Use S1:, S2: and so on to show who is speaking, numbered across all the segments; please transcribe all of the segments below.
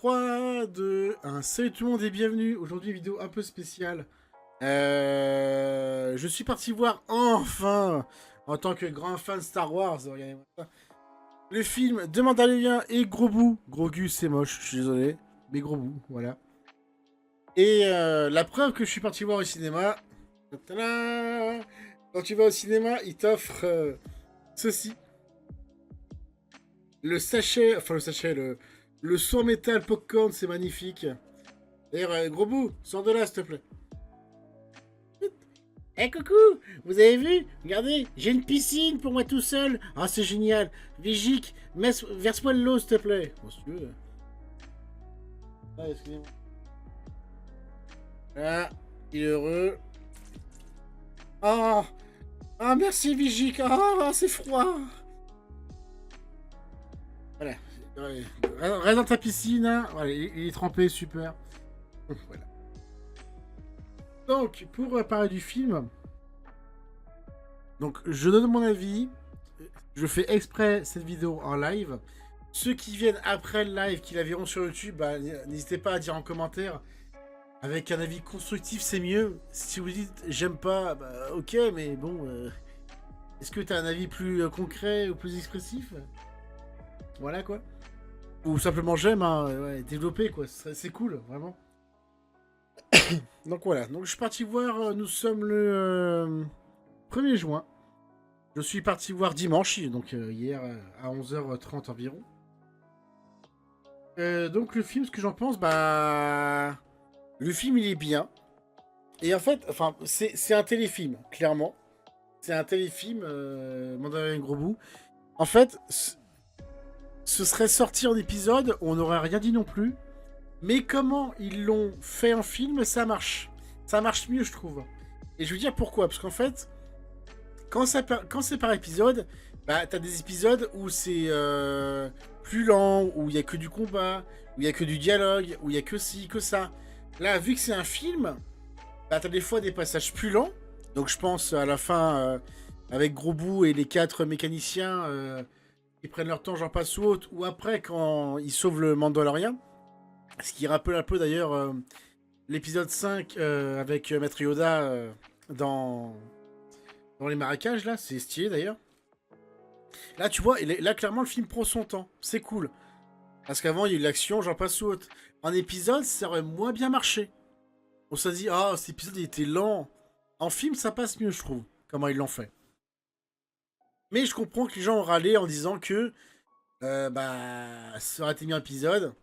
S1: 3, 2, 1. Salut tout le monde et bienvenue. Aujourd'hui, vidéo un peu spéciale. Je suis parti voir enfin, en tant que grand fan de Star Wars, regardez-moi ça, le film de Mandalorian et Grogu. Grogu, c'est moche, je suis désolé. Mais Grogu, voilà. Et la preuve que je suis parti voir au cinéma. Tadam, quand tu vas au cinéma, ils t'offrent ceci. Le sachet, enfin le sachet, le saut en métal popcorn, c'est magnifique. D'ailleurs, gros bout, sors de là, s'il te plaît. Eh coucou, vous avez vu? Regardez, j'ai une piscine pour moi tout seul. Ah, c'est génial. Vigique, verse-moi de l'eau, s'il te plaît. Bon, si tu veux. Ah, excusez-moi. Ah, il est heureux. Ah, ah merci Vigique. Ah, c'est froid. Voilà. Ouais. Reste dans ta piscine. Hein. Voilà, il est trempé, super. Voilà. Donc, pour parler du film, donc je donne mon avis. Je fais exprès cette vidéo en live. Ceux qui viennent après le live, qui la verront sur YouTube, bah, n'hésitez pas à dire en commentaire. Avec un avis constructif, c'est mieux. Si vous dites j'aime pas, bah, ok, mais bon, est-ce que tu as un avis plus concret ou plus expressif? Voilà quoi. Ou simplement j'aime, hein, ouais, développer quoi, c'est cool, vraiment. Donc voilà, donc je suis parti voir, nous sommes le 1er juin. Je suis parti voir dimanche, donc hier à 11h30 environ. Donc le film, ce que j'en pense, bah... Le film, il est bien. Et en fait, enfin, c'est un téléfilm, clairement. C'est un téléfilm, Mandalorian gros bout. En fait, ce serait sorti en épisode, on n'aurait rien dit non plus. Mais comment ils l'ont fait en film, ça marche. Ça marche mieux, je trouve. Et je veux dire pourquoi. Parce qu'en fait, quand c'est par épisode, bah, t'as des épisodes où c'est plus lent, où il y a que du combat, où il y a que du dialogue, où il y a que ci, que ça. Là, vu que c'est un film, bah, t'as des fois des passages plus lents. Donc je pense à la fin, avec Grogu et les 4 mécaniciens qui prennent leur temps, j'en passe ou autre, ou après quand ils sauvent le Mandalorian. Ce qui rappelle un peu d'ailleurs l'épisode 5 avec Maître Yoda dans les marécages, là. C'est stylé d'ailleurs. Là, tu vois, là, clairement, le film prend son temps. C'est cool. Parce qu'avant, il y a eu l'action, j'en passe ou autre. En épisode, ça aurait moins bien marché. On s'est dit, ah, cet épisode, il était lent. En film, ça passe mieux, je trouve, comment ils l'ont fait. Mais je comprends que les gens ont râlé en disant que, bah, ça aurait été mis en épisode.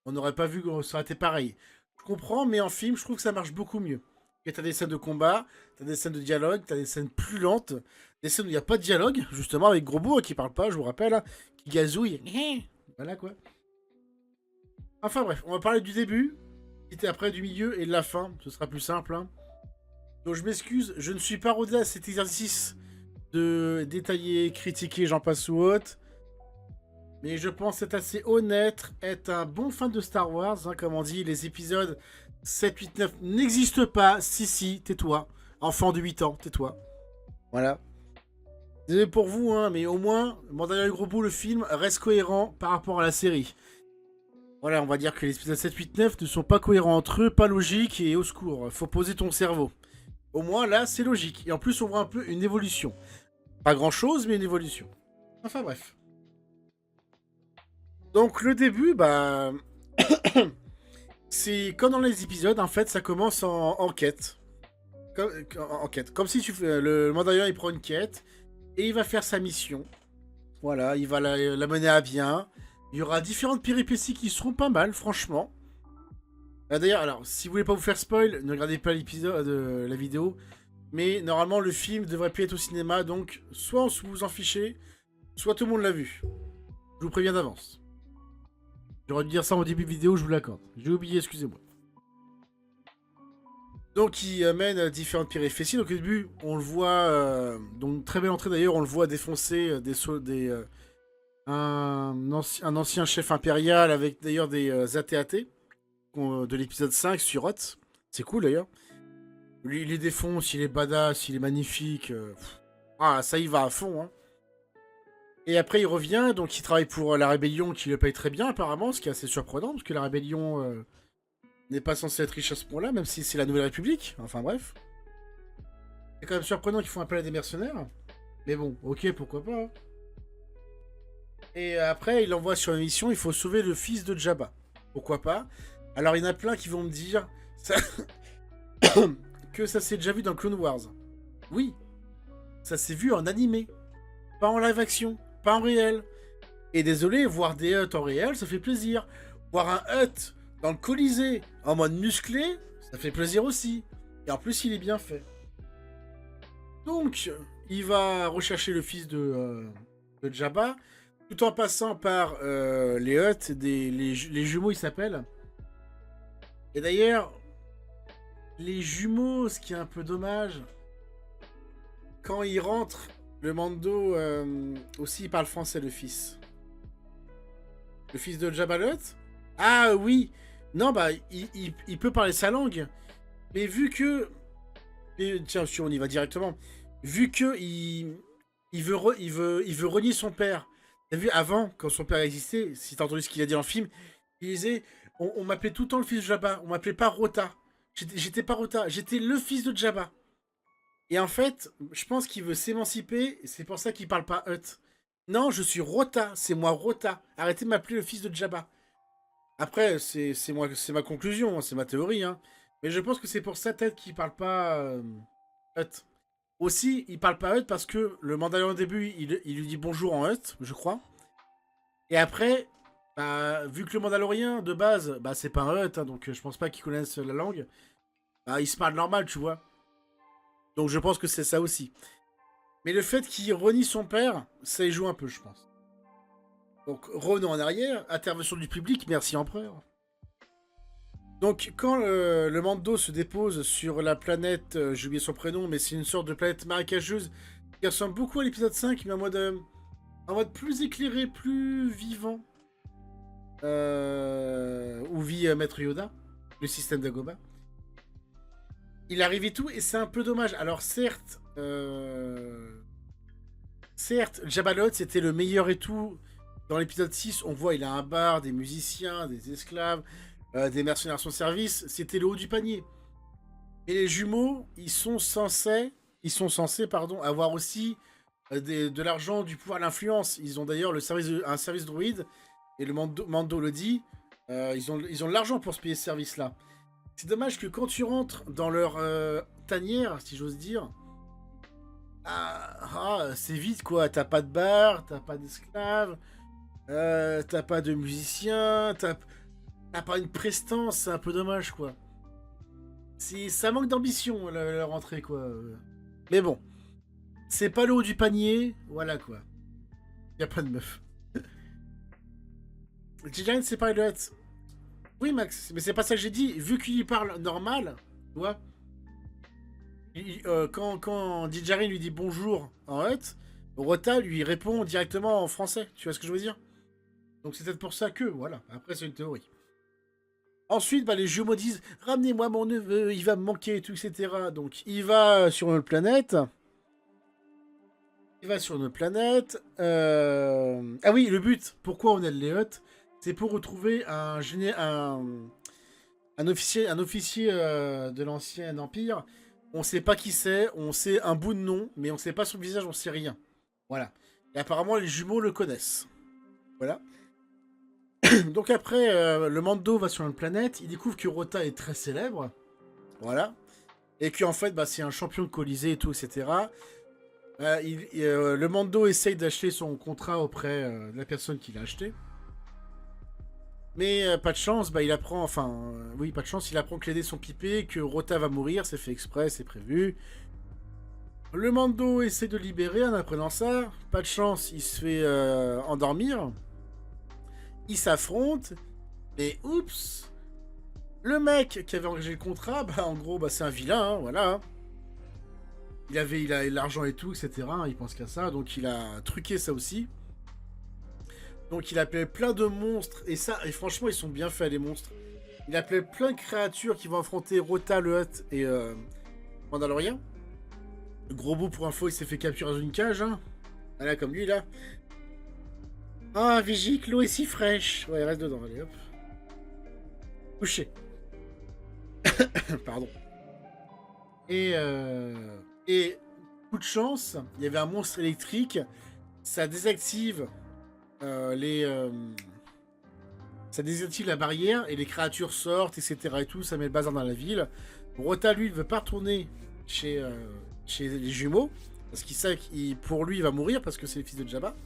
S1: On n'aurait pas vu que ça aurait été pareil. Je comprends, mais en film, je trouve que ça marche beaucoup mieux. Et t'as des scènes de combat, t'as des scènes de dialogue, t'as des scènes plus lentes, des scènes où il n'y a pas de dialogue, justement, avec Grogu qui parle pas, je vous rappelle, hein, qui gazouille. Voilà quoi. Enfin bref, on va parler du début, et après du milieu et de la fin, ce sera plus simple. Hein. Donc je m'excuse, je ne suis pas rodé à cet exercice de détailler, critiquer, j'en passe ou autre. Mais je pense être assez honnête, être un bon fan de Star Wars, hein, comme on dit, les épisodes 7, 8, 9 n'existent pas. Si, tais-toi. Enfant de 8 ans, tais-toi. Voilà. Désolé pour vous, hein, mais au moins, Mandalorian gros bout, le film reste cohérent par rapport à la série. Voilà, on va dire que les épisodes 7, 8, 9 ne sont pas cohérents entre eux, pas logiques et au secours. Faut poser ton cerveau. Au moins, là, c'est logique. Et en plus, on voit un peu une évolution. Pas grand-chose, mais une évolution. Enfin bref. Donc le début, bah... c'est comme dans les épisodes, en fait, ça commence en quête. En quête. Comme si tu fais, le Mandalorian, il prend une quête et il va faire sa mission. Voilà, il va la mener à bien. Il y aura différentes péripéties qui seront pas mal, franchement. D'ailleurs, alors, si vous voulez pas vous faire spoil, ne regardez pas l'épisode de la vidéo. Mais normalement, le film devrait plus être au cinéma, donc soit on vous en fichez, soit tout le monde l'a vu. Je vous préviens d'avance. J'aurais dû dire ça au début de vidéo, je vous l'accorde. J'ai oublié, excusez-moi. Donc il mène différentes péripéties. Donc au début, on le voit, donc très belle entrée d'ailleurs, on le voit défoncer un ancien chef impérial avec d'ailleurs des AT-AT de l'épisode 5 sur Hoth. C'est cool d'ailleurs. Lui, il les défonce, il est badass, il est magnifique. Ah, ça y va à fond. Hein. Et après, il revient, donc il travaille pour la rébellion qui le paye très bien, apparemment, ce qui est assez surprenant, parce que la rébellion n'est pas censée être riche à ce point-là, même si c'est la Nouvelle République. Enfin bref. C'est quand même surprenant qu'ils font appel à des mercenaires. Mais bon, ok, pourquoi pas. Hein. Et après, il envoie sur une mission, il faut sauver le fils de Jabba. Pourquoi pas. Alors, il y en a plein qui vont me dire ça... que ça s'est déjà vu dans Clone Wars. Oui, ça s'est vu en animé. Pas en live action, pas en réel. Et désolé, voir des Hutt en réel, ça fait plaisir. Voir un Hutt dans le Colisée, en mode musclé, ça fait plaisir aussi. Et en plus, il est bien fait. Donc, il va rechercher le fils de Jabba, tout en passant par les Hutt, les jumeaux, ils s'appellent. Et d'ailleurs, les jumeaux, ce qui est un peu dommage, quand il rentre, le Mando aussi, il parle français, le fils. Le fils de Jabba the Hutt. Ah oui. Non, bah, il peut parler sa langue. Mais vu que... tiens, on y va directement. Vu que il veut renier son père. T'as vu, avant, quand son père existait, si t'as entendu ce qu'il a dit dans le film, il disait, on m'appelait tout le temps le fils de Jabba. On m'appelait pas Rota. J'étais pas Rota. J'étais le fils de Jabba. Et en fait, je pense qu'il veut s'émanciper. C'est pour ça qu'il parle pas Hutt. Non, je suis Rota. C'est moi Rota. Arrêtez de m'appeler le fils de Jabba. Après, c'est ma conclusion, hein, c'est ma théorie. Hein. Mais je pense que c'est pour ça peut-être qu'il parle pas Hutt. Aussi, il parle pas Hutt parce que le Mandalorian au début, il lui dit bonjour en Hutt, je crois. Et après, bah, vu que le Mandalorien de base, bah, c'est pas un Hutt, hein, donc je pense pas qu'il connaisse la langue. Bah, il se parle normal, tu vois. Donc je pense que c'est ça aussi. Mais le fait qu'il renie son père, ça y joue un peu, je pense. Donc revenons en arrière, intervention du public, merci empereur. Donc quand le Mando se dépose sur la planète, j'ai oublié son prénom, mais c'est une sorte de planète marécageuse qui ressemble beaucoup à l'épisode 5, mais en mode plus éclairé, plus vivant. Où vit Maître Yoda, le système d'Agoba. Il arrive et tout, et c'est un peu dommage. Alors certes, Jabba the Hutt, c'était le meilleur et tout. Dans l'épisode 6, on voit il a un bar, des musiciens, des esclaves, des mercenaires à son service. C'était le haut du panier. Et les jumeaux, ils sont censés avoir aussi de l'argent, du pouvoir, l'influence. Ils ont d'ailleurs un service droïde, et le Mando le dit, ils ont de l'argent pour se payer ce service-là. C'est dommage que quand tu rentres dans leur tanière, si j'ose dire, c'est vite quoi. T'as pas de bar, t'as pas d'esclaves, t'as pas de musiciens, t'as pas une prestance, c'est un peu dommage quoi. Ça manque d'ambition la rentrée quoi. Mais bon, c'est pas le haut du panier, voilà quoi. Y a pas de meuf. Giant c'est pas le Hutt. Oui Max, mais c'est pas ça que j'ai dit. Vu qu'il parle normal, tu vois. Quand Djarin lui dit bonjour en Hutt, Rota lui répond directement en français. Tu vois ce que je veux dire? Donc c'est peut-être pour ça que, voilà. Après, c'est une théorie. Ensuite, bah, les jumeaux disent ramenez-moi mon neveu, il va me manquer et tout, etc. Donc il va sur notre planète. Ah oui, le but, pourquoi on aide les Hutt, c'est pour retrouver un officier de l'ancien Empire. On sait pas qui c'est, on sait un bout de nom, mais on sait pas son visage, on sait rien. Voilà. Et apparemment, les jumeaux le connaissent. Voilà. Donc après, le Mando va sur une planète, il découvre que Rota est très célèbre. Voilà. Et qu'en fait, bah, c'est un champion de Colisée et tout, etc. Le Mando essaye d'acheter son contrat auprès de la personne qui l'a acheté. Mais pas de chance, bah, il apprend que les dés sont pipés, que Rota va mourir, c'est fait exprès, c'est prévu. Le Mando essaie de libérer en apprenant ça. Pas de chance, il se fait endormir. Ils s'affrontent. Et oups, le mec qui avait engagé le contrat, bah en gros, bah, c'est un vilain, hein, voilà. Il a l'argent et tout, etc. Il pense qu'à ça, donc il a truqué ça aussi. Donc il appelait plein de monstres, et franchement ils sont bien faits les monstres. Il appelait plein de créatures qui vont affronter Rota, le Hutt et Mandalorian. Gros bout pour info, il s'est fait capturer dans une cage, hein. Voilà, comme lui là. Ah, Vigique, l'eau est si fraîche. Ouais, reste dedans, allez, hop. Couché. Pardon. Et, et coup de chance, il y avait un monstre électrique. Ça désactive les... ça désactive la barrière et les créatures sortent, etc. et tout. Ça met le bazar dans la ville. Rota, lui, ne veut pas retourner chez les jumeaux. Parce qu'il sait que pour lui, il va mourir parce que c'est le fils de Jabba.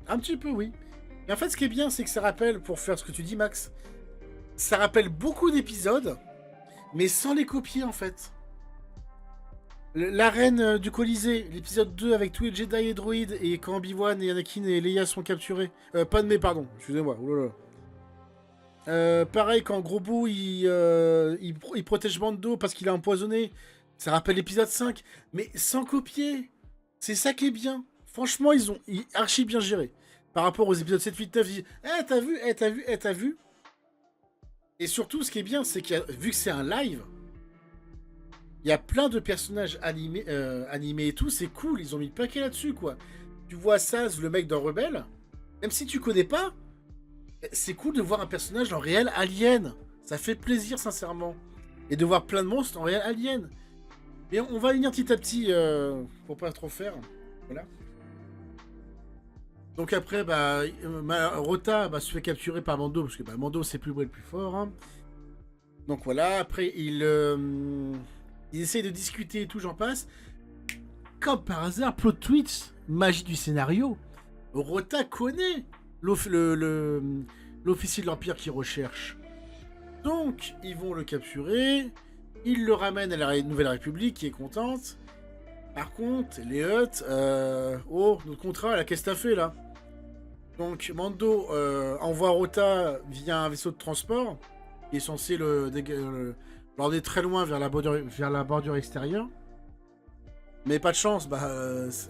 S1: Un petit peu, oui. Et en fait, ce qui est bien, c'est que ça rappelle, pour faire ce que tu dis, Max, ça rappelle beaucoup d'épisodes, mais sans les copier, en fait. L'arène du Colisée, l'épisode 2 avec tous les Jedi et droïdes, et quand Obi-Wan et Anakin et Leia sont capturés. Padmé, pardon, excusez-moi. Pareil, quand Grogu il protège Mando parce qu'il a empoisonné. Ça rappelle l'épisode 5, mais sans copier. C'est ça qui est bien. Franchement, ils ont archi bien géré. Par rapport aux épisodes 7, 8, 9, ils disent eh, t'as vu, eh, t'as vu, eh, t'as vu. Et surtout, ce qui est bien, c'est que vu que c'est un live, il y a plein de personnages animés et tout, c'est cool, ils ont mis le paquet là-dessus, quoi. Tu vois Saz, le mec dans Rebelle, même si tu connais pas, c'est cool de voir un personnage en réel alien. Ça fait plaisir, sincèrement. Et de voir plein de monstres en réel alien. Mais on va venir petit à petit, pour pas trop faire. Voilà. Donc après, Rota se fait capturer par Mando, parce que Mando, c'est plus beau et le plus fort. Hein. Donc voilà, après, il essaye de discuter et tout, j'en passe. Comme par hasard, plot twist, magie du scénario. Rota connaît l'officier de l'Empire qui recherche. Donc, ils vont le capturer. Ils le ramènent à la Nouvelle République qui est contente. Par contre, les Hutt, oh, notre contrat, là, qu'est-ce que t'as fait là? Donc, Mando envoie Rota via un vaisseau de transport qui est censé l'emmener très loin vers la bordure extérieure. Mais pas de chance,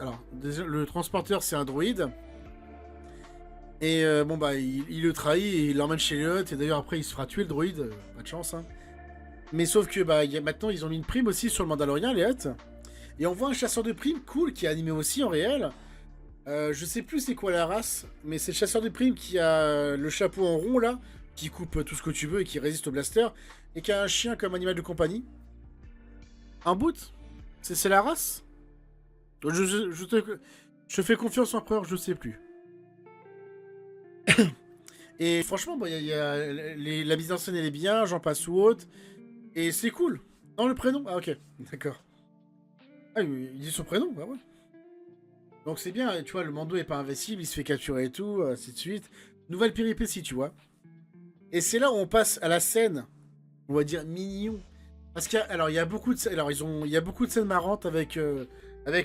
S1: alors, le transporteur c'est un droïde. Et il le trahit et il l'emmène chez les Hutt. Et d'ailleurs, après, il se fera tuer le droïde. Pas de chance, hein. Mais sauf que maintenant, ils ont mis une prime aussi sur le Mandalorien, les Hutt. Et on voit un chasseur de primes cool qui est animé aussi en réel. Je sais plus c'est quoi la race, mais c'est le chasseur de primes qui a le chapeau en rond là, qui coupe tout ce que tu veux et qui résiste au blaster, et qui a un chien comme animal de compagnie. Un boot? C'est la race? Je fais confiance en Empereur, je sais plus. Et franchement, la mise en scène elle est bien, j'en passe ou autre. Et c'est cool. Dans le prénom? Ah ok, d'accord. Ah, il dit son prénom? Ah ouais. Donc c'est bien, tu vois, le Mando est pas invincible, il se fait capturer et tout, ainsi de suite. Nouvelle péripétie, tu vois. Et c'est là où on passe à la scène, on va dire mignon. Parce qu'il y a, alors il y a beaucoup de, alors il y a beaucoup de scènes marrantes avec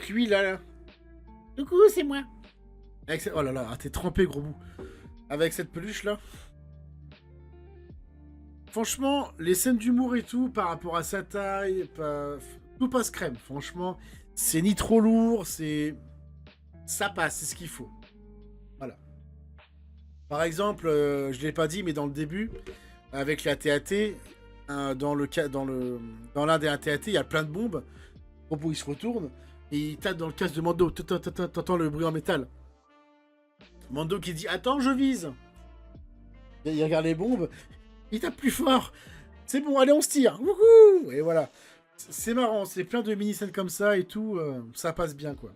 S1: lui là. Coucou, c'est moi. Oh là là, t'es trempé gros bout. Avec cette peluche là. Franchement, les scènes d'humour et tout par rapport à sa taille, tout passe crème. Franchement, c'est ni trop lourd, ça passe, c'est ce qu'il faut. Voilà. Par exemple, je l'ai pas dit, mais dans le début, avec la TAT, dans l'un des AT-AT, il y a plein de bombes. Robo, il se retourne et il tape dans le casque de Mando. T'entends le bruit en métal. Mando qui dit attends, je vise. Il regarde les bombes, il tape plus fort. C'est bon, allez, on se tire. Wouhou. Et voilà. C'est marrant, c'est plein de mini-scènes comme ça et tout. Ça passe bien, quoi.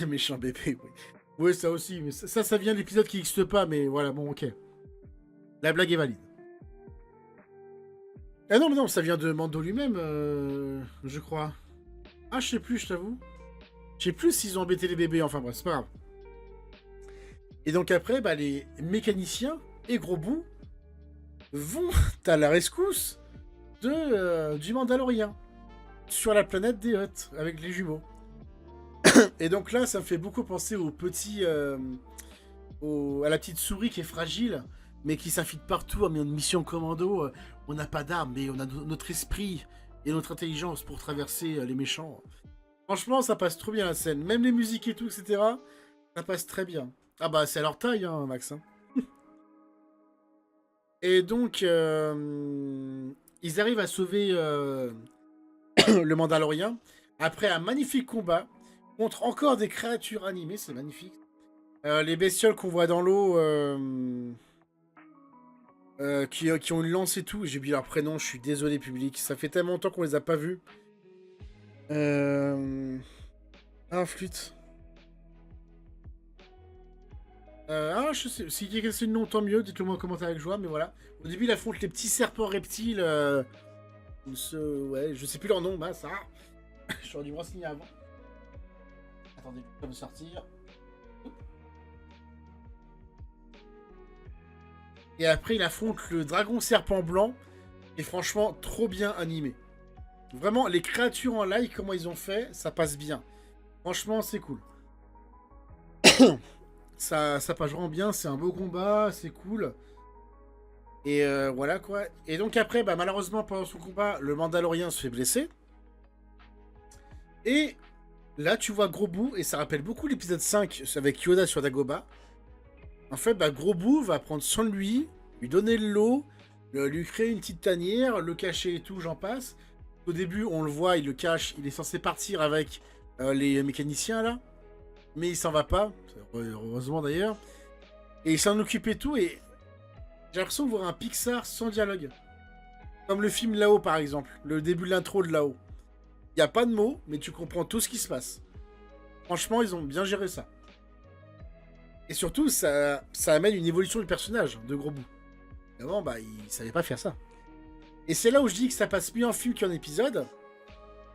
S1: Méchant bébé, oui. Oui, ça aussi. Mais ça vient de l'épisode qui n'existe pas, mais voilà, bon, ok. La blague est valide. Ah non, mais non, ça vient de Mando lui-même, je crois. Ah, je sais plus, je t'avoue. Je sais plus s'ils ont embêté les bébés, enfin bref, c'est pas grave. Et donc après, les mécaniciens et gros bout vont à la rescousse du Mandalorien sur la planète des Hutt avec les jumeaux. Et donc là, ça me fait beaucoup penser au petit, à la petite souris qui est fragile, mais qui s'infiltre partout en mission commando. On n'a pas d'armes, mais on a notre esprit et notre intelligence pour traverser les méchants. Franchement, ça passe trop bien la scène. Même les musiques et tout, etc. Ça passe très bien. Ah bah, c'est à leur taille, hein, Max. Hein. Et donc, ils arrivent à sauver le Mandalorien après un magnifique combat Montre encore des créatures animées, c'est magnifique. Les bestioles qu'on voit dans l'eau, qui ont une lance et tout. J'ai oublié leur prénom, je suis désolé public. Ça fait tellement longtemps qu'on les a pas vus. Ah, flûte. Je sais, si quelqu'un sait le nom, tant mieux, dites-le moi en commentaire avec joie, mais voilà. Au début, il affronte les petits serpents reptiles. Ouais, je sais plus leur nom, bah ça. J'aurais dû me renseigner avant. Attendez, je vais me sortir. Et après, il affronte le dragon serpent blanc. Et franchement, trop bien animé. Vraiment, les créatures en live, comment ils ont fait, ça passe bien. Franchement, c'est cool. Ça passe vraiment bien, c'est un beau combat, c'est cool. Et voilà quoi. Et donc après, bah, malheureusement, pendant son combat, le Mandalorien se fait blesser. Et là, tu vois Gros Boo, et ça rappelle beaucoup l'épisode 5 avec Yoda sur Dagobah. En fait, bah, Gros Boo va prendre soin de lui donner de l'eau, lui créer une petite tanière, le cacher et tout, j'en passe. Au début, on le voit, il le cache, il est censé partir avec les mécaniciens là. Mais il s'en va pas, heureusement d'ailleurs. Et il s'en occupe et tout, et j'ai l'impression de voir un Pixar sans dialogue. Comme le film Là-haut par exemple, le début de l'intro de Là-haut. Il n'y a pas de mots, mais tu comprends tout ce qui se passe. Franchement, ils ont bien géré ça. Et surtout, ça amène une évolution du personnage de Gros Bout. Avant, bah, il savait pas faire ça. Et c'est là où je dis que ça passe mieux en film qu'en épisode.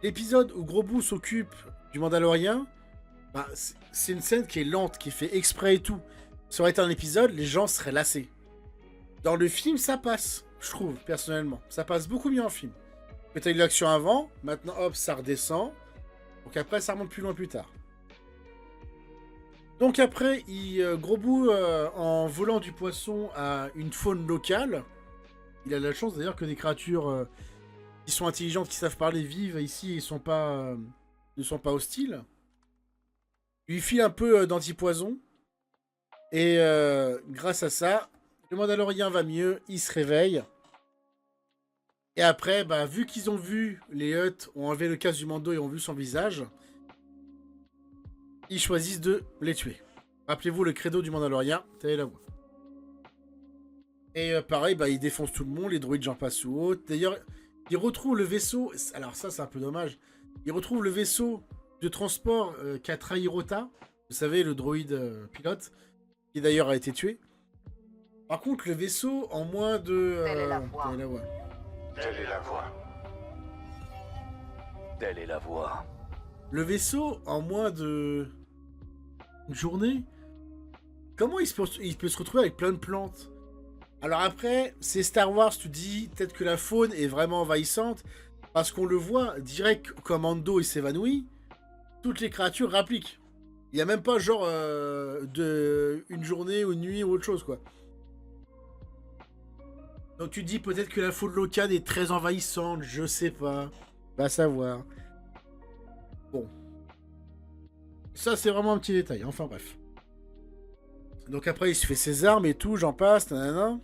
S1: L'épisode où Gros Bout s'occupe du Mandalorien, bah, c'est une scène qui est lente, qui est fait exprès et tout. Ça aurait été un épisode, les gens seraient lassés. Dans le film, ça passe, je trouve, personnellement. Ça passe beaucoup mieux en film. Tu as eu l'action avant, maintenant, hop, ça redescend. Donc après, ça remonte plus loin plus tard. Donc après, Gros Bout, en volant du poisson à une faune locale, il a la chance d'ailleurs que des créatures qui sont intelligentes, qui savent parler, vivent ici et ne sont pas hostiles. Il lui file un peu d'antipoison. Et grâce à ça, le Mandalorien va mieux, il se réveille. Et après, bah, vu qu'ils ont vu, les Hutt ont enlevé le casque du Mando et ont vu son visage, ils choisissent de les tuer. Rappelez-vous le credo du Mandalorien, t'avez la voix. Et pareil, bah, ils défoncent tout le monde, les droïdes j'en passe ou autre. D'ailleurs, ils retrouvent le vaisseau, alors ça c'est un peu dommage, ils retrouvent le vaisseau de transport qu'a trahi Rota, vous savez, le droïde pilote, qui d'ailleurs a été tué. Par contre, le vaisseau, en moins de...
S2: Telle est la voie.
S1: Telle est la voie.
S3: Telle est la voie. Telle est la voie.
S1: Le vaisseau, en moins de... une journée, comment il peut se retrouver avec plein de plantes? Alors après, c'est Star Wars, tu dis, peut-être que la faune est vraiment envahissante, parce qu'on le voit, direct, comme Mando il s'évanouit, toutes les créatures rappliquent. Il n'y a même pas genre une journée ou une nuit ou autre chose, quoi. Donc tu dis peut-être que la faune locale est très envahissante, je sais pas. Va savoir. Bon. Ça, c'est vraiment un petit détail, enfin bref. Donc après, il se fait ses armes et tout, j'en passe, nanana.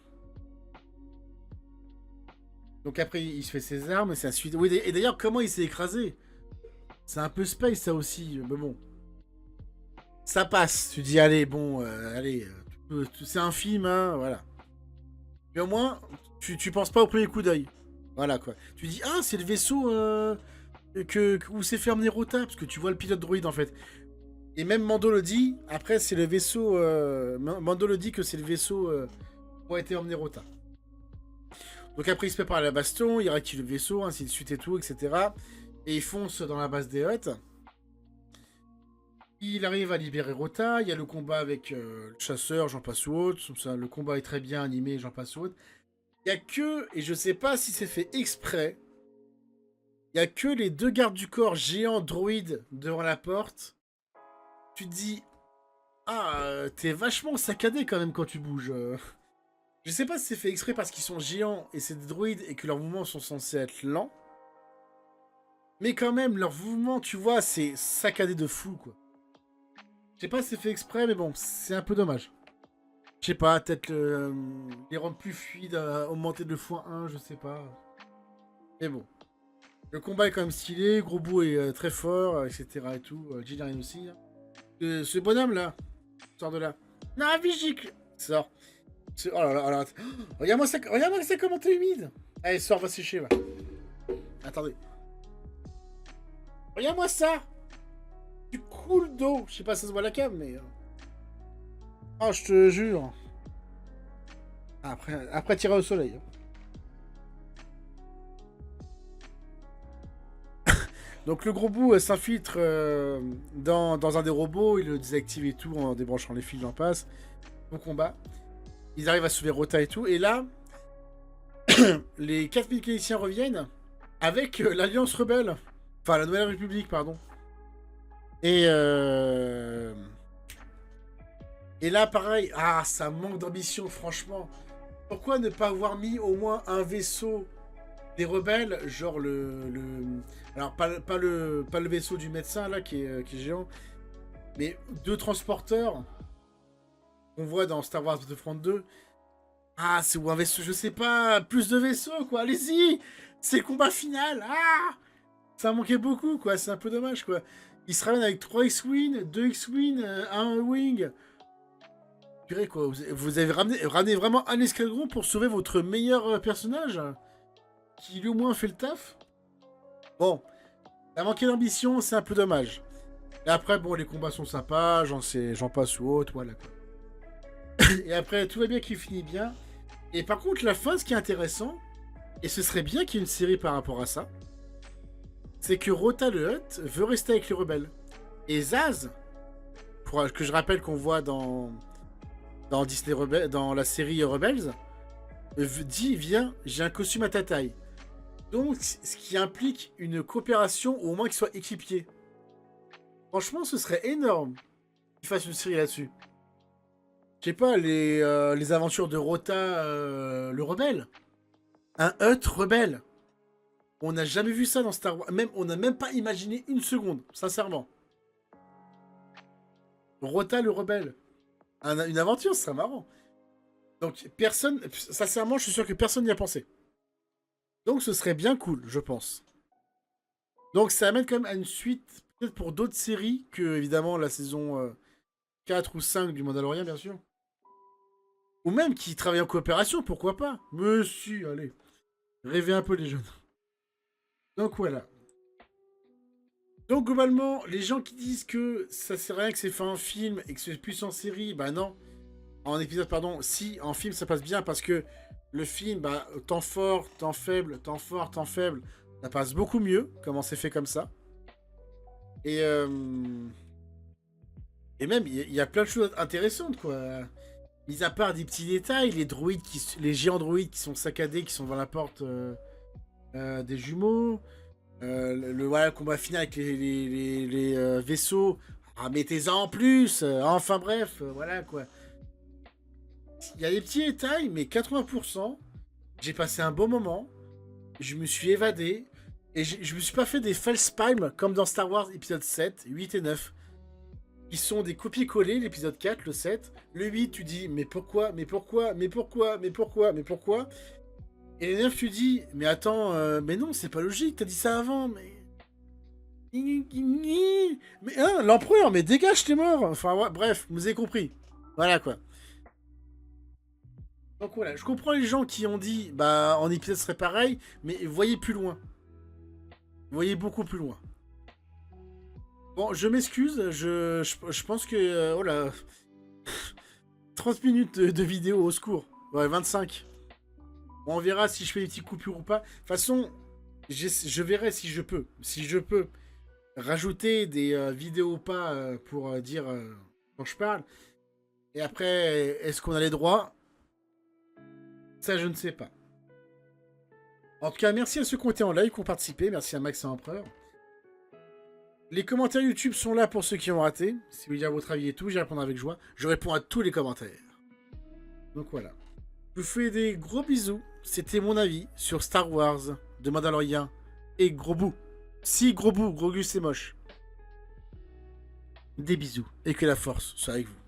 S1: Donc après, il se fait ses armes et c'est la suite. Oui, et d'ailleurs, comment il s'est écrasé? C'est un peu space, ça aussi, mais bon. Ça passe, tu dis, allez, bon, allez, c'est un film, hein, voilà. Mais au moins, tu penses pas au premier coup d'œil. Voilà, quoi. Tu dis, ah, c'est le vaisseau où s'est fait emmener Rota, parce que tu vois le pilote droïde, en fait. Et même Mando le dit, après, c'est le vaisseau... Mando le dit que c'est le vaisseau où a été emmené Rota. Donc après, il se prépare à la baston, il raquille le vaisseau, ainsi de suite et tout, etc. Et il fonce dans la base des Hutt. Il arrive à libérer Rota, il y a le combat avec le chasseur, j'en passe ou autre. Le combat est très bien animé, j'en passe ou autre. Il y a que, et je sais pas si c'est fait exprès, il y a que les deux gardes du corps géants droïdes devant la porte. Tu te dis, ah, t'es vachement saccadé quand même quand tu bouges. Je sais pas si c'est fait exprès parce qu'ils sont géants et c'est des droïdes et que leurs mouvements sont censés être lents. Mais quand même, leurs mouvements, tu vois, c'est saccadé de fou, quoi. Je sais pas si c'est fait exprès, mais bon, c'est un peu dommage. Je sais pas, peut-être les rendre plus fluides, augmenter de x1, je sais pas. Mais bon. Le combat est quand même stylé, Gros Bout est très fort, etc. et tout. Jiren aussi. Hein. Ce bonhomme-là, sort de là. Non, Vigic sort. Oh là là, oh là. Oh, regarde-moi ça comment t'es humide. Allez, sors, va sécher, va. Attendez. Regarde-moi ça. Du cool d'eau. Je sais pas si ça se voit à la cam, mais... Oh, je te jure. Après tirer au soleil. Donc le Gros Bout s'infiltre dans un des robots, il le désactive et tout en débranchant les fils, j'en passe. Bon combat. Ils arrivent à sauver Rota et tout. Et là, les 4 mécaniciens reviennent avec l'Alliance Rebelle. Enfin, la Nouvelle République, pardon. Et là, pareil. Ah, ça manque d'ambition, franchement. Pourquoi ne pas avoir mis au moins un vaisseau des rebelles, genre alors, pas le vaisseau du médecin, là, qui est géant, mais 2 transporteurs qu'on voit dans Star Wars Battlefront 2. Ah, c'est où un vaisseau, je sais pas, plus de vaisseaux, quoi, allez-y. C'est le combat final. Ah, ça manquait beaucoup, quoi, c'est un peu dommage, quoi. Ils se ramènent avec 3 X-Wing, 2 X-Wing, 1 Wing. Purée, quoi, vous avez ramené vraiment un escadron pour sauver votre meilleur personnage qui lui au moins fait le taf. Bon, a manqué d'ambition, c'est un peu dommage. Et après, bon, les combats sont sympas, j'en passe ou autre, voilà, quoi. Et après, tout va bien qui finit bien. Et par contre, la fin, ce qui est intéressant, et ce serait bien qu'il y ait une série par rapport à ça, c'est que Rota le Hutt veut rester avec les rebelles. Et Zaz, que je rappelle qu'on voit dans Disney Rebels, dans la série Rebels, dit, viens, j'ai un costume à ta taille. Donc, ce qui implique une coopération, ou au moins qu'il soit équipier. Franchement, ce serait énorme qu'il fasse une série là-dessus. Je sais pas, les aventures de Rota, le rebelle. Un Hutt rebelle. On n'a jamais vu ça dans Star Wars. Même, on n'a même pas imaginé une seconde, sincèrement. Rota le rebelle. Une aventure, ce serait marrant. Donc, personne... Sincèrement, je suis sûr que personne n'y a pensé. Donc, ce serait bien cool, je pense. Donc, ça amène quand même à une suite, peut-être pour d'autres séries, que, évidemment, la saison 4 ou 5 du Mandalorian, bien sûr. Ou même qui travaillent en coopération, pourquoi pas. Mais si, allez. Rêvez un peu, les jeunes. Donc, voilà. Donc, globalement, les gens qui disent que ça sert à rien que c'est fait en film et que c'est plus en série, bah non. En épisode, pardon. Si, en film, ça passe bien parce que le film, bah, temps fort, temps faible, temps fort, temps faible, ça passe beaucoup mieux, comment c'est fait comme ça. Et même, il y a plein de choses intéressantes, quoi. Mis à part des petits détails, les géants droïdes qui sont saccadés, qui sont devant la porte des jumeaux, le combat final avec les vaisseaux, ah, mettez-en en plus, enfin bref, voilà, quoi. Il y a des petits détails, mais 80%, j'ai passé un bon moment, je me suis évadé, et je me suis pas fait des false palms comme dans Star Wars épisode 7, 8 et 9, qui sont des copier-coller, l'épisode 4, le 7, le 8, tu dis, mais pourquoi, mais pourquoi, mais pourquoi, mais pourquoi, mais pourquoi, et le 9, tu dis, mais attends, mais non, c'est pas logique, t'as dit ça avant, mais... Mais hein, l'empereur, mais dégage, t'es mort. Enfin, ouais, bref, vous avez compris. Voilà, quoi. Donc voilà, je comprends les gens qui ont dit, bah, en épisode ce serait pareil, mais voyez plus loin. Voyez beaucoup plus loin. Bon, je m'excuse, je pense que... oh là... 30 minutes de vidéo, au secours. Ouais, 25. Bon, on verra si je fais des petites coupures ou pas. De toute façon, je verrai si je peux. Si je peux rajouter des vidéos ou pas pour dire quand je parle. Et après, est-ce qu'on a les droits? Ça, je ne sais pas. En tout cas, merci à ceux qui ont été en live, qui ont participé. Merci à Max et Empereur. Les commentaires YouTube sont là pour ceux qui ont raté. Si vous voulez dire votre avis et tout, j'y répondrai avec joie. Je réponds à tous les commentaires. Donc voilà. Je vous fais des gros bisous. C'était mon avis sur Star Wars, de Mandalorian et Gros Bout. Si, Gros Bout, Gros Gus, c'est moche. Des bisous. Et que la force soit avec vous.